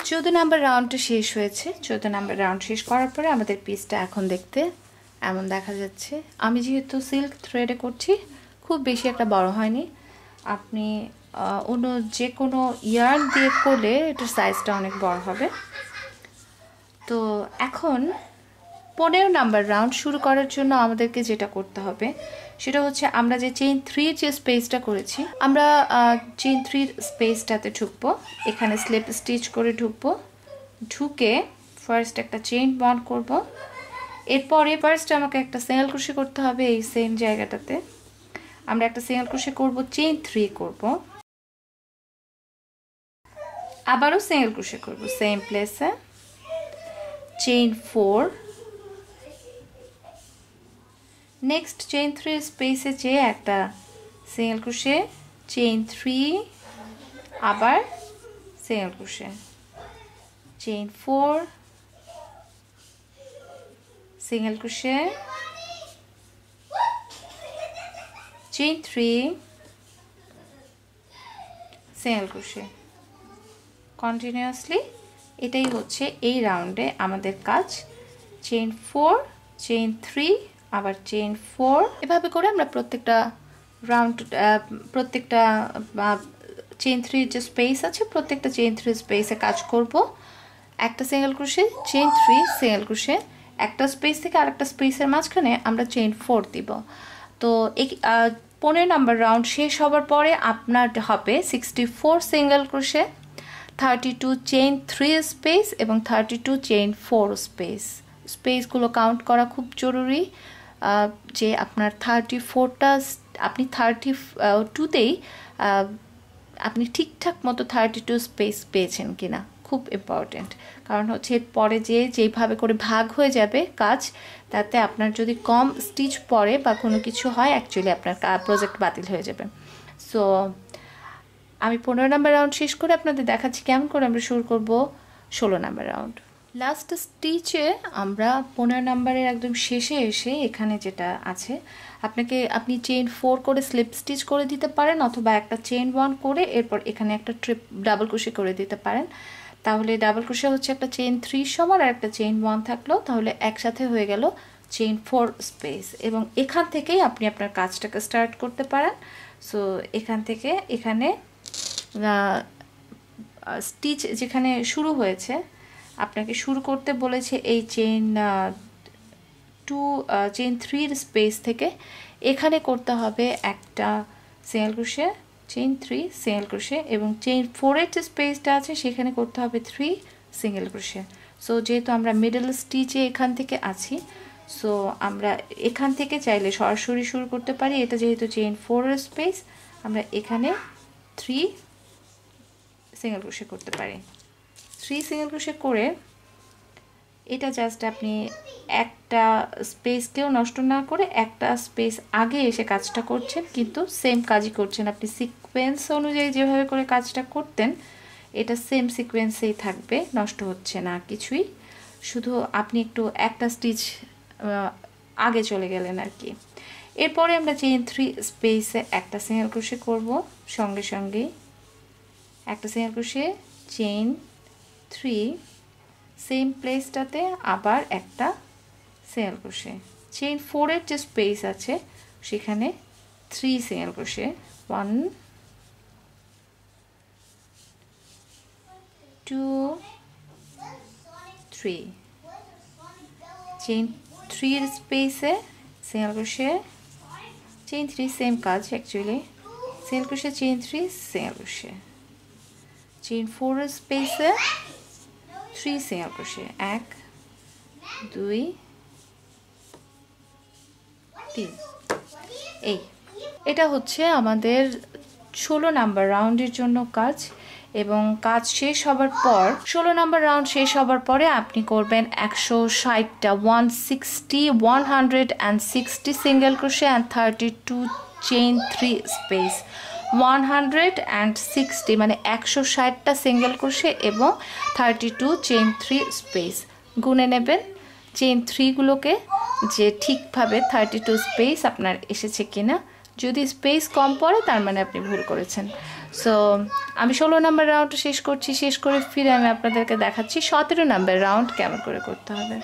14 number রাউন্ডটা শেষ হয়েছে। 14 নাম্বার রাউন্ড শেষ করার পরে আমাদের পিসটা এখন দেখতে এমন দেখা যাচ্ছে। আমি যেহেতু সিল্ক থ্রেডে করছি, খুব বেশি একটা বড় হয়নি। আপনি অন্য যে কোনো ইয়ার্ন দিয়ে করলে এটার সাইজটা অনেক বড় হবে। তো এখন 15 নাম্বার রাউন্ড শুরু করার জন্য আমাদেরকে যেটা করতে হবে সেটা হচ্ছে, আমরা যে চেইন 3 যে স্পেসটা করেছি, আমরা চেইন 3 স্পেসটাতে ঢুকবো। এখানে স্লিপ স্টিচ করে ঢুকবো। ঢুকে ফার্স্ট একটা চেইন বন্ড করব। এরপরে ফার্স্ট আমাকে একটা সিঙ্গেল ক্রোশে করতে হবে। এই সেম জায়গাটাতে আমরা একটা সিঙ্গেল ক্রোশে করব, চেইন 3 করব, আবারও সিঙ্গেল ক্রোশে করব সেম প্লেসে, চেইন 4, নেক্সট চেইন 3 স্পেসে যে একটা সিঙ্গেল ক্রোশে, চেইন 3, আবার single crochet, chain 4, single crochet, chain 3, single crochet. Continuously এটাই হচ্ছে এই রাউন্ডে আমাদের কাজ। চেইন 4, চেইন 3, আবার চেইন 4, এভাবে করে আমরা প্রত্যেকটা রাউন্ড, প্রত্যেকটা চেইন 3 যে স্পেস আছে প্রত্যেকটা চেইন 3 স্পেসে কাজ করব। একটা single crochet, chain 3, single crochet, একটা স্পেস থেকে আরেকটা স্পেসের মাঝখানে আমরা চেইন 4 দিব। তো এই 15 নাম্বার রাউন্ড শেষ হবার পরে আপনার হবে 64 সিঙ্গেল ক্রোশে, 32 চেইন 3 স্পেস এবং 32 চেইন 4 স্পেস। স্পেসগুলো কাউন্ট করা খুব জরুরি, যে আপনার 34টা আপনি 32তেই আপনি ঠিকঠাক মতো 32 স্পেস পেয়েছেন কিনা, খুব ইম্পর্টেন্ট। কারণ হচ্ছে পরে যেইভাবে করে ভাগ হয়ে যাবে কাজ, তাতে আপনার যদি কম স্টিচ পড়ে বা কোনো কিছু হয়, অ্যাকচুয়ালি আপনার প্রজেক্ট বাতিল হয়ে যাবে। সো আমি 15 নাম্বার রাউন্ড শেষ করে আপনাদের দেখাচ্ছি কেমন করে আমরা শুরু করব 16 নাম্বার রাউন্ড। লাস্ট স্টিচে আমরা 15 নাম্বারের একদম শেষে এসে এখানে যেটা আছে, আপনি চেইন 4 করে স্লিপ স্টিচ করে দিতে পারেন, অথবা একটা চেইন 1 করে এরপর এখানে একটা ডাবল ক্রোশে করে দিতে পারেন। তাহলে ডাবল ক্রোশে হচ্ছে একটা চেইন 3 সমান আর একটা চেইন 1 থাকলো, তাহলে একসাথে হয়ে গেল চেইন 4 স্পেস। এবং এখান থেকেই আপনি আপনার কাজটাকে স্টার্ট করতে পারেন। সো এখান থেকে এখানে স্টিচ যেখানে শুরু হয়েছে, আপনাকে শুরু করতে বলেছে এই চেইন 3 স্পেস থেকে। এখানে করতে হবে একটা single crochet, chain 3, single crochet, এবং চেইন 4-এর যে স্পেসটা আছে সেখানে করতে হবে 3 সিঙ্গেল ক্রোশে। সো যেহেতু আমরা মিডল স্টিচে এখান থেকে আছি, সো আমরা এখান থেকে চাইলে সরাসরি শুরু করতে পারি। এটা যেহেতু চেইন 4-এর স্পেস, আমরা এখানে 3 সিঙ্গেল ক্রোশে করতে পারি। 3 সিঙ্গেল ক্রোশে করে এটা জাস্ট আপনি একটা স্পেসকেও নষ্ট না করে একটা স্পেস আগে এসে কাজটা করছেন, কিন্তু সেম কাজই করছেন। আপনি সিকোয়েন্স অনুযায়ী যেভাবে করে কাজটা করতেন, এটা সেম সিকোয়েন্সেই থাকবে, নষ্ট হচ্ছে না কিছুই, শুধু আপনি একটু একটা স্টিচ আগে চলে গেলেন আর কি। এরপরে আমরা চেইন 3 স্পেসে একটা সিঙ্গেল ক্রোশে করব, সঙ্গে সঙ্গেই একটা সিঙ্গেল ক্রোশে, চেইন 3, সেম প্লেসটাতে আবার একটা সিঙ্গেল ক্রোশে, চেইন 4-এর যে স্পেস আছে সেখানে 3 সিঙ্গেল ক্রোশে, 1 2 3, চেইন 3-এর স্পেসে সিঙ্গেল ক্রোশে, চেইন 3, সেম কাজ actually, single crochet, chain 3, single crochet, chain 4-এর স্পেসে 3 সিঙ্গেল ক্রোশে, 1 2 3। এটা হচ্ছে আমাদের 16 নাম্বার রাউন্ডের জন্য কাজ। এবং কাজ শেষ হবার পর 16 নাম্বার রাউন্ড শেষ হবার পরে আপনি করবেন 160টা 160 single crochet and 32 chain 3 space. 160 মানে 160টা সিঙ্গেল ক্রোশে এবং 32 চেইন 3 স্পেস। গুনে নেবেন চেইন 3গুলোকে যে ঠিকভাবে 32 স্পেস আপনার এসেছে কিনা। যদি স্পেস কম পড়ে তার মানে আপনি ভুল করেছেন। সো আমি 16 নম্বর রাউন্ড শেষ করছি, শেষ করে ফিরে আমি আপনাদেরকে দেখাচ্ছি 17 নম্বর রাউন্ড কেমন করে করতে হবে।